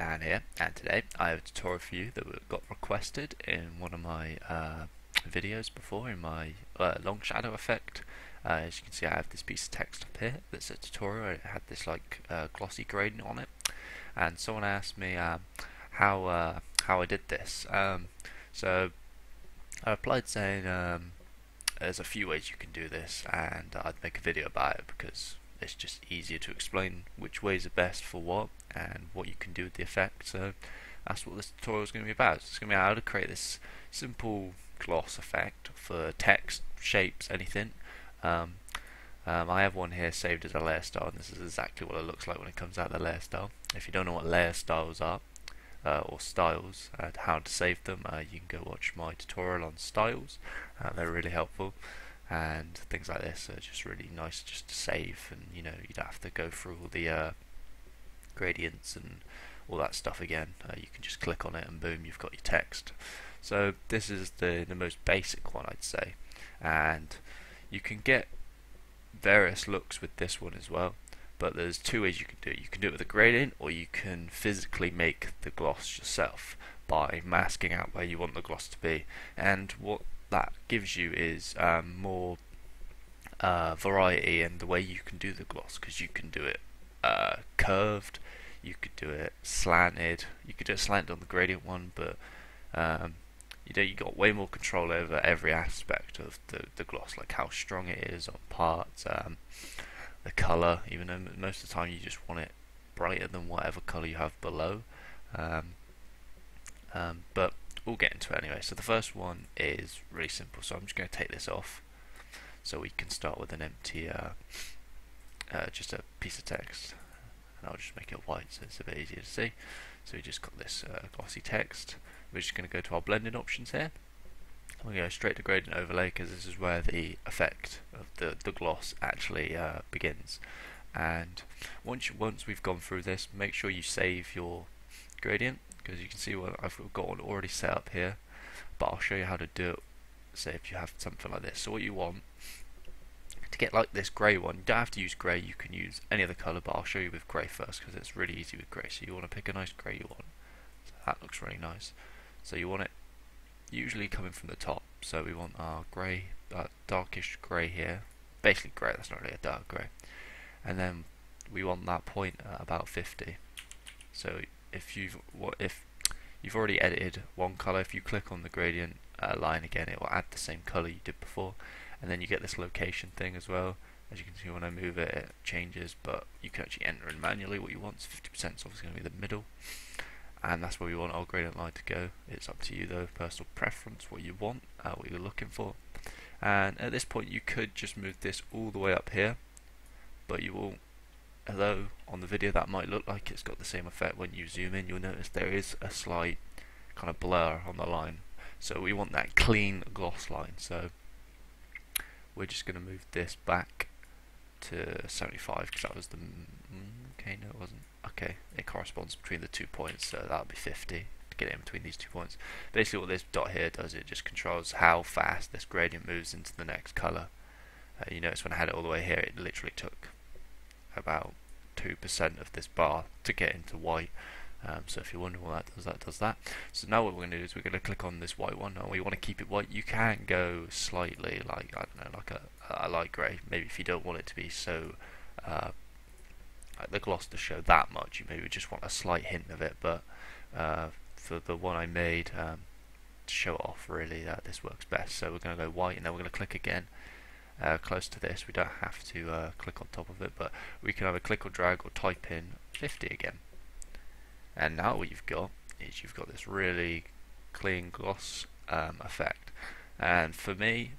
Dan here, and today I have a tutorial for you that got requested in one of my videos before, in my long shadow effect. As you can see, I have this piece of text up here that's a tutorial. It had this glossy gradient on it, and someone asked me how I did this. So I replied saying there's a few ways you can do this, and I'd make a video about it because it's just easier to explain which ways are best for what and what you can do with the effect. So that's what this tutorial is going to be about. It's going to be how to create this simple gloss effect for text, shapes, anything. I have one here saved as a layer style, and this is exactly what it looks like when it comes out of the layer style. If you don't know what layer styles are, or styles, how to save them, you can go watch my tutorial on styles. They're really helpful, and things like this are just really nice just to save, and you don't have to go through all the gradients and all that stuff again. You can just click on it and boom, you've got your text. So this is the most basic one, I'd say, and you can get various looks with this one as well. But there's two ways you can do it. You can do it with a gradient, or you can physically make the gloss yourself by masking out where you want the gloss to be. And what that gives you is more variety in the way you can do the gloss, because you can do it curved, you could do it slanted, you could do it slanted on the gradient one, but you got way more control over every aspect of the gloss, like how strong it is on parts, the colour, even though most of the time you just want it brighter than whatever colour you have below. But we'll get into it anyway. So the first one is really simple, so I'm just going to take this off so we can start with an empty just a piece of text, and I'll just make it white so it's a bit easier to see. So we just got this glossy text. We're just going to go to our blending options here. We'll go straight to gradient overlay, because this is where the effect of the gloss actually begins. And once we've gone through this, make sure you save your gradient, because you can see what I've got one already set up here, but I'll show you how to do it. Say if you have something like this. So what you want to get like this grey one, you don't have to use grey, you can use any other colour, but I'll show you with grey first because it's really easy with grey. So you want to pick a nice grey one. So that looks really nice. So you want it usually coming from the top, so we want our grey, darkish grey here, basically grey, that's not really a dark grey, and then we want that point at about 50. So if you've already edited one colour, if you click on the gradient line again, it will add the same colour you did before, and then you get this location thing as well. As you can see, when I move it, it changes, but you can actually enter in manually what you want. So 50% is obviously going to be the middle, and that's where we want our gradient line to go. It's up to you though, personal preference, what you want, what you're looking for. And at this point you could just move this all the way up here, but you will, although on the video that might look like it's got the same effect, when you zoom in you'll notice there is a slight kind of blur on the line. So we want that clean gloss line, so we're just going to move this back to 75, because that was the okay, no it wasn't. Okay, it corresponds between the 2 points, so that'll be 50 to get it in between these 2 points. Basically what this dot here does, it just controls how fast this gradient moves into the next colour. You notice when I had it all the way here, it literally took about 2% of this bar to get into white. So if you're wondering what that does that. So now what we're going to do is we're going to click on this white one, and we want to keep it white. You can go slightly, like, I don't know, like a light grey, maybe, if you don't want it to be so like the gloss to show that much. You maybe just want a slight hint of it, but for the one I made, to show it off really, this works best. So we're going to go white, and then we're going to click again close to this. We don't have to click on top of it, but we can either click or drag or type in 50 again. And now what you've got is you've got this really clean gloss effect. And for me,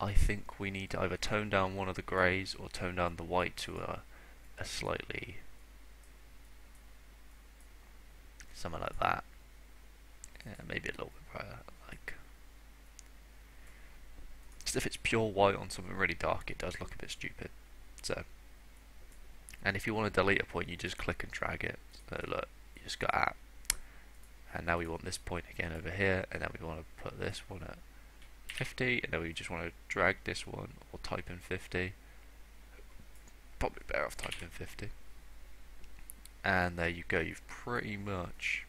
I think we need to either tone down one of the greys or tone down the white to a slightly, something like that. Yeah, maybe a little bit brighter. Like, just if it's pure white on something really dark, it does look a bit stupid. So, and if you want to delete a point, you just click and drag it. So look, you just got that. And now we want this point again over here, and then we want to put this one at 50, and then we just want to drag this one or type in 50. Probably better off typing 50. and there you go. You've pretty much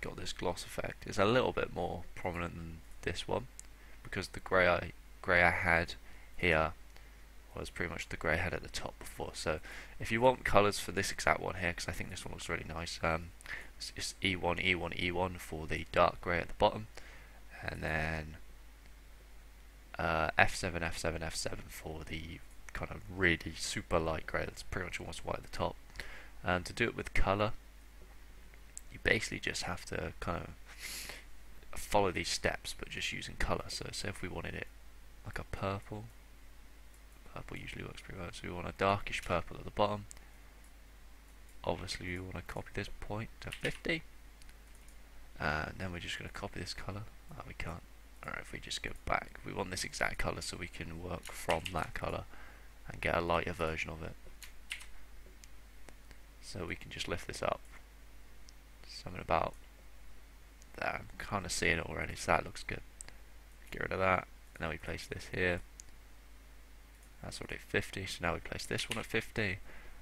got this gloss effect. It's a little bit more prominent than this one because the grey I had here was pretty much the grey I had at the top before. So if you want colours for this exact one here, because I think this one looks really nice, it's E1, E1, E1 for the dark grey at the bottom, and then F7, F7, F7 for the kind of really super light grey that's pretty much almost white at the top. And to do it with colour, you basically just have to kind of follow these steps but just using colour. So say if we wanted it like a purple usually works pretty well, so we want a darkish purple at the bottom. Obviously we want to copy this point to 50, and then we're just going to copy this colour. We can't. Alright, if we just go back, we want this exact colour so we can work from that colour and get a lighter version of it. So we can just lift this up. Something about that. I'm kind of seeing it already, so that looks good. Get rid of that. And now we place this here. That's already 50, so now we place this one at 50.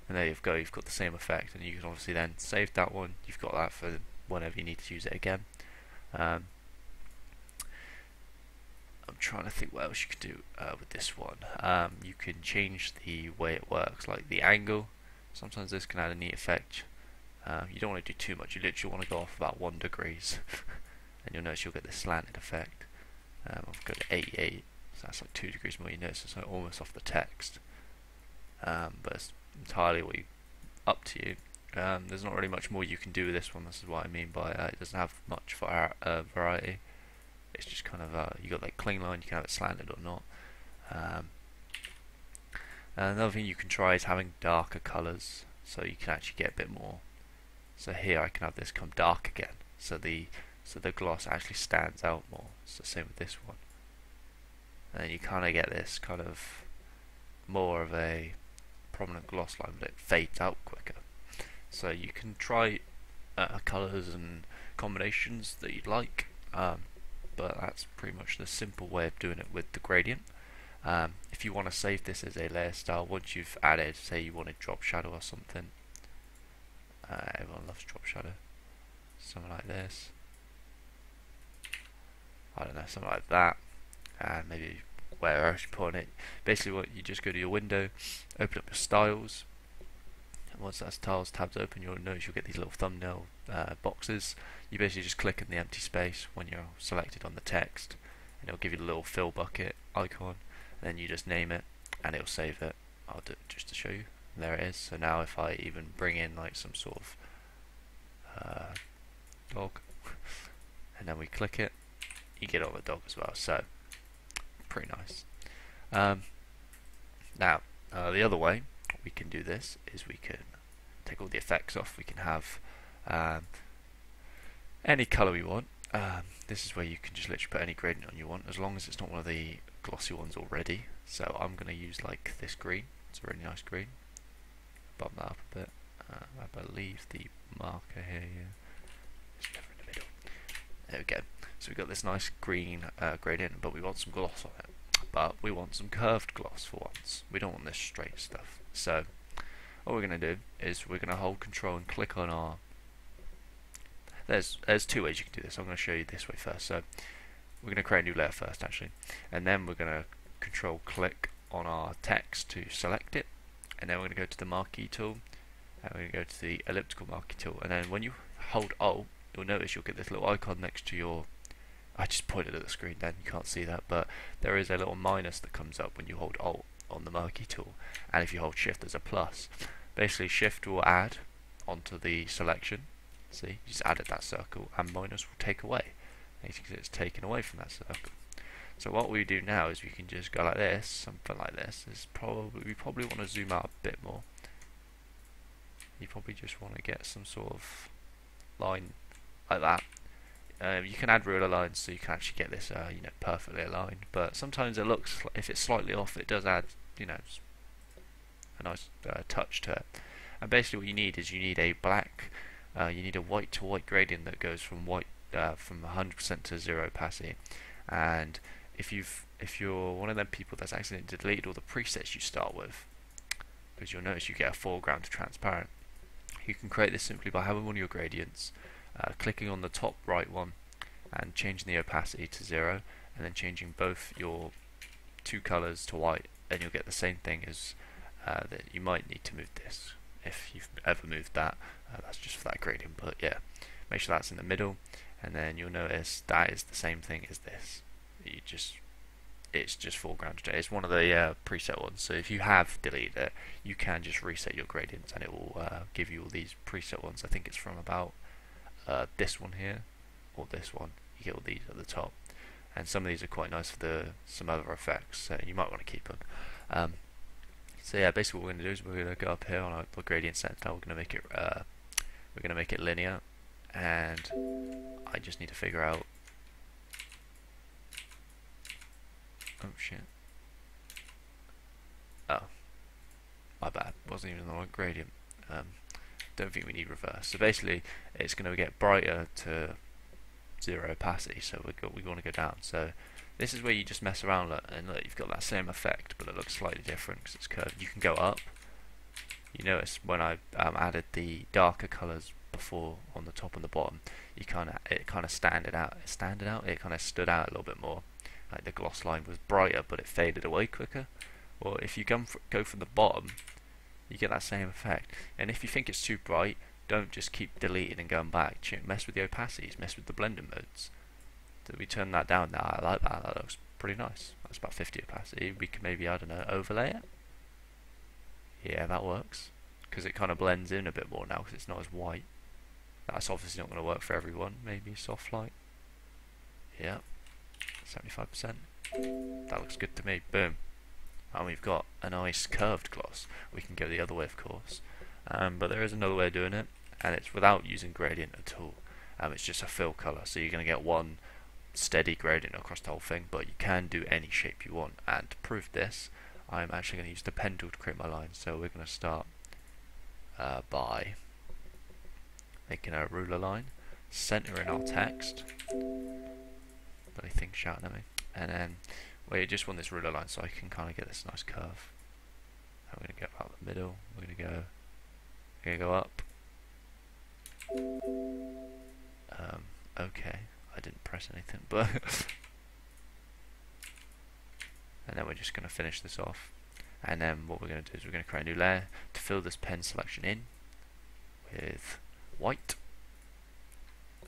And there you go, you've got the same effect. And you can obviously then save that one. You've got that for whenever you need to use it again. I'm trying to think what else you can do with this one. You can change the way it works, like the angle. Sometimes this can add a neat effect. You don't want to do too much. You literally want to go off about 1 degrees, and you'll notice you'll get this slanted effect. I'll go to 88, so that's like 2 degrees more. You notice it's like almost off the text, but it's entirely up to you. There's not really much more you can do with this one. This is what I mean by it doesn't have much variety. It's just kind of you got like cling line. You can have it slanted or not. Another thing you can try is having darker colours, so you can actually get a bit more. So here I can have this come dark again, so the gloss actually stands out more. So same with this one, and then you kind of get this kind of more of a prominent gloss line, but it fades out quicker. So you can try colours and combinations that you'd like, but that's pretty much the simple way of doing it with the gradient. If you want to save this as a layer style, once you've added, say you wanted drop shadow or something, everyone loves drop shadow, something like this, I don't know, something like that, and maybe where else you put on it. Basically what you just go to your window, open up your styles, and once that styles tab's open, you'll notice you'll get these little thumbnail boxes. You basically just click in the empty space when you're selected on the text, and it'll give you the little fill bucket icon, and then you just name it and it'll save it. I'll do it just to show you. And there it is. So now if I even bring in like some sort of dog and then we click it, you get on the dog as well. So pretty nice. Now the other way we can do this is we can take all the effects off. We can have any colour we want. This is where you can just literally put any gradient on you want, as long as it's not one of the glossy ones already. So I'm going to use like this green. It's a really nice green. Bump that up a bit. I believe the marker here, it's never in the middle. There we go. So we've got this nice green gradient, but we want some gloss on it. But we want some curved gloss for once. We don't want this straight stuff. So what we're going to do is we're going to hold Control and click on our. There's 2 ways you can do this. I'm going to show you this way first. So we're going to create a new layer first, actually, and then we're going to Control click on our text to select it, and then we're going to go to the marquee tool, and we're going to go to the elliptical marquee tool, and then when you hold Alt, you'll notice you'll get this little icon next to your. I just pointed at the screen then, you can't see that, but there is a little minus that comes up when you hold Alt on the marquee tool, and if you hold Shift there's a plus. Basically Shift will add onto the selection. See, you just added that circle, and minus will take away. And you can see it's taken away from that circle. So what we do now is we can just go like this, something like this. We probably want to zoom out a bit more. You probably just want to get some sort of line like that. You can add ruler lines so you can actually get this, perfectly aligned. But sometimes it looks, if it's slightly off, it does add, a nice touch to it. And basically, what you need is a black. You need a white to white gradient that goes from white from 100% to 0 opacity. And if you're one of them people that's accidentally deleted all the presets you start with, because you'll notice you get a foreground to transparent, You can create this simply by having one of your gradients, clicking on the top right one and changing the opacity to 0, and then changing both your two colors to white, and you'll get the same thing as that. You might need to move this if you've ever moved that. That's just for that gradient, but yeah, make sure that's in the middle, and then you'll notice that is the same thing as this. It's just foreground. It's one of the preset ones, so if you have deleted it, you can just reset your gradients and it will give you all these preset ones. I think it's from about this one here or this one. You get all these at the top, and some of these are quite nice for some other effects, so you might want to keep them. So yeah, basically what we're going to do is we're going to go up here on our gradient set. Now we're going to make it linear, and I just need to figure out. Oh shit. Oh, my bad. Wasn't even the right gradient. Don't think we need reverse. So basically, it's going to get brighter to 0 opacity. So we want to go down. So this is where you just mess around, and look, you've got that same effect, but it looks slightly different because it's curved. You can go up. You notice when I added the darker colours before on the top and the bottom, it kind of stood out. It kind of stood out a little bit more. Like the gloss line was brighter, but it faded away quicker. Well, if you go from the bottom, you get that same effect. And if you think it's too bright, don't just keep deleting and going back. Mess with the opacities, mess with the blending modes. So we turn that down now. I like that. That looks pretty nice. That's about 50 opacity. We can maybe, I don't know, overlay it. Yeah, that works, because it kind of blends in a bit more now because it's not as white. That's obviously not going to work for everyone. Maybe soft light. Yeah. 75%. That looks good to me. Boom. And we've got a nice curved gloss. We can go the other way, of course, but there is another way of doing it, and it's without using gradient at all. It's just a fill color, so you're going to get one steady gradient across the whole thing, but you can do any shape you want. And to prove this, I'm actually going to use the pen tool to create my line. So we're going to start by making a ruler line, centering our text. Bloody thing shouting at me. And then you just want this ruler line so I can kind of get this nice curve. And we're going to go about the middle. We're going to go up. Okay, I didn't press anything, but and then we're just going to finish this off. And then what we're going to do is we're going to create a new layer to fill this pen selection in with white.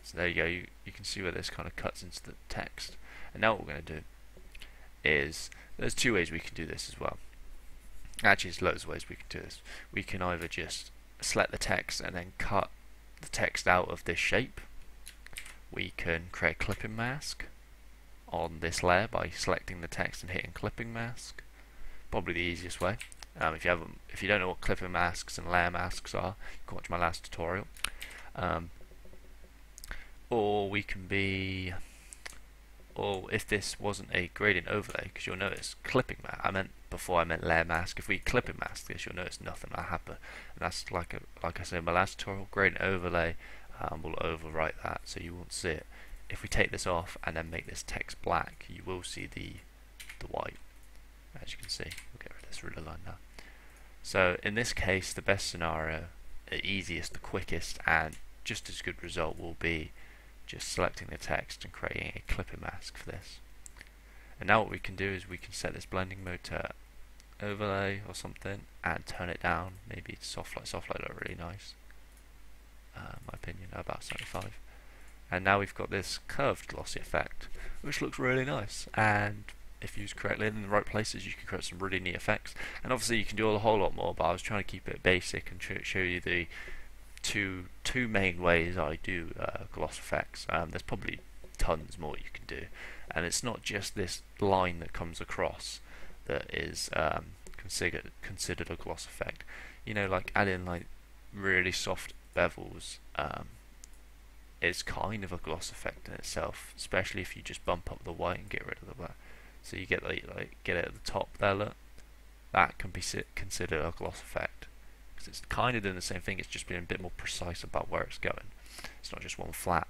So there you go, you can see where this kind of cuts into the text. And now what we're going to do is, there's two ways we can do this as well. Actually, there's loads of ways we can do this. We can either just select the text and then cut the text out of this shape. We can create a clipping mask on this layer by selecting the text and hitting clipping mask. Probably the easiest way. If you don't know what clipping masks and layer masks are, you can watch my last tutorial. Or we can be, or if this wasn't a gradient overlay, because you'll notice clipping mask. I meant layer mask. If we clipping mask this, you'll notice nothing will happen. And that's like I said in my last tutorial, gradient overlay will overwrite that, so you won't see it. If we take this off and then make this text black, you will see the white. As you can see, we'll get rid of this ruler line now. So in this case, the best scenario, the easiest, the quickest, and just as good result will be just selecting the text and creating a clipping mask for this. And now what we can do is we can set this blending mode to overlay or something and turn it down. Maybe it's soft light. Soft light look really nice. My opinion, about 75. And now we've got this curved glossy effect, which looks really nice. And if used correctly in the right places, you can create some really neat effects. And obviously you can do a whole lot more, but I was trying to keep it basic and show you the two main ways I do gloss effects. There's probably tons more you can do, and it's not just this line that comes across that is considered a gloss effect. You know, like adding like really soft bevels is kind of a gloss effect in itself, especially if you just bump up the white and get rid of the black. So you get get it at the top there, look. That can be considered a gloss effect. It's kind of doing the same thing, it's just being a bit more precise about where it's going. It's not just one flat,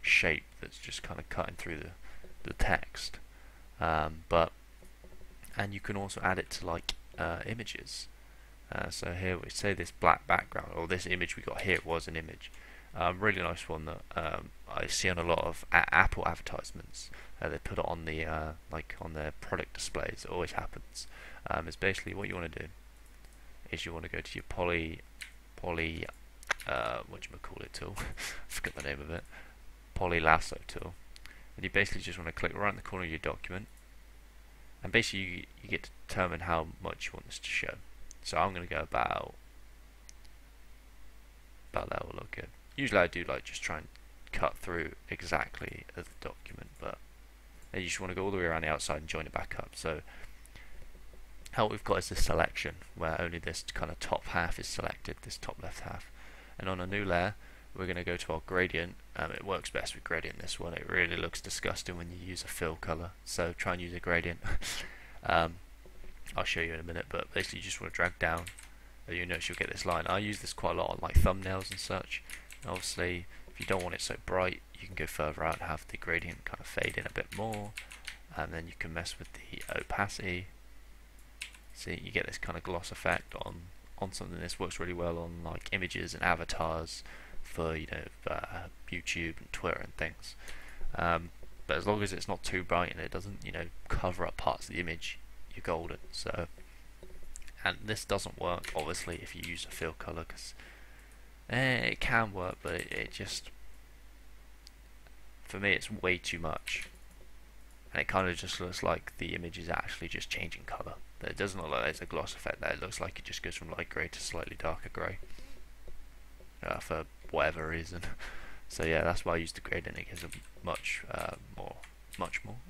shape that's just kind of cutting through the text. And you can also add it to like images. So here we say this black background, or this image we got here was an image. Really nice one that I see on a lot of Apple advertisements. They put it on the like on their product displays. It always happens. It's basically what you want to do is you want to go to your poly whatchamacallit tool. I forget the name of it. Poly lasso tool, and you basically just want to click right in the corner of your document, and basically you get to determine how much you want this to show. So I'm going to go about that will look good. Usually I do like just try and cut through exactly the document, but you just want to go all the way around the outside and join it back up. So how we've got is this selection where only this kind of top half is selected, this top left half, and on a new layer we're going to go to our gradient. It works best with gradient, this one. It really looks disgusting when you use a fill color, so try and use a gradient. I'll show you in a minute, but basically you just want to drag down, and you'll notice you'll get this line. I use this quite a lot on like thumbnails and such. And obviously if you don't want it so bright, you can go further out and have the gradient kind of fade in a bit more, and then you can mess with the opacity. See, you get this kind of gloss effect on something. This works really well on like images and avatars for YouTube and Twitter and things. But as long as it's not too bright and it doesn't cover up parts of the image, you're golden. So, and this doesn't work obviously if you use a fill color, because it can work, but it just, for me, it's way too much, and it kind of just looks like the image is actually just changing color. But it doesn't look like there's a gloss effect there. It looks like it just goes from light grey to slightly darker grey for whatever reason. So yeah, that's why I use the gradient. It gives a much more.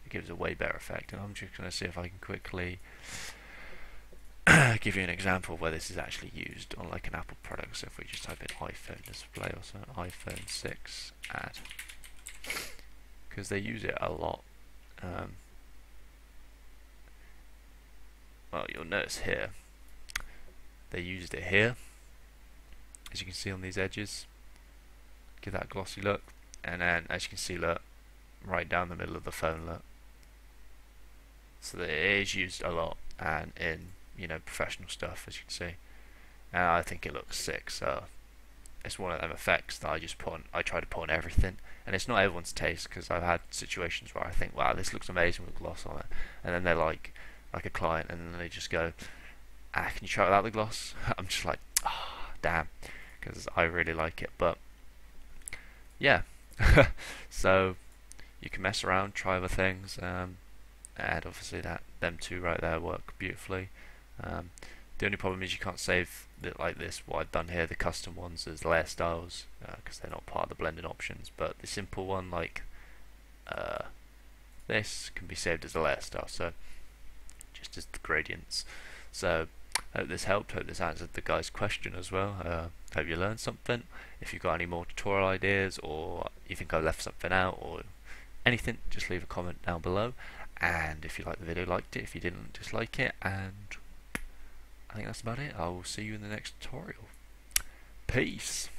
It gives a way better effect. And I'm just going to see if I can quickly give you an example of where this is actually used on like an Apple product. So if we just type in iPhone display or something, iPhone 6 ad, because they use it a lot. Well, you'll notice here they used it here, as you can see on these edges, give that glossy look, and then as you can see, look, right down the middle of the phone, look. So it is used a lot, and in professional stuff, as you can see, and I think it looks sick. So it's one of them effects that I try to put on everything, and it's not everyone's taste, because I've had situations where I think, wow, this looks amazing with gloss on it, and then they're like a client, and then they just go, can you try it without the gloss? I'm just like, damn, because I really like it. But yeah, so you can mess around, try other things, and obviously them two right there work beautifully. The only problem is you can't save it like this, what I've done here, the custom ones, as layer styles, because they're not part of the blending options. But the simple one, like this, can be saved as a layer style, so just as the gradients. So hope this helped, hope this answered the guy's question as well. Hope you learned something. If you've got any more tutorial ideas, or you think I left something out, or anything, just leave a comment down below. And if you liked the video, liked it. If you didn't, dislike it. And I think that's about it. I will see you in the next tutorial. Peace.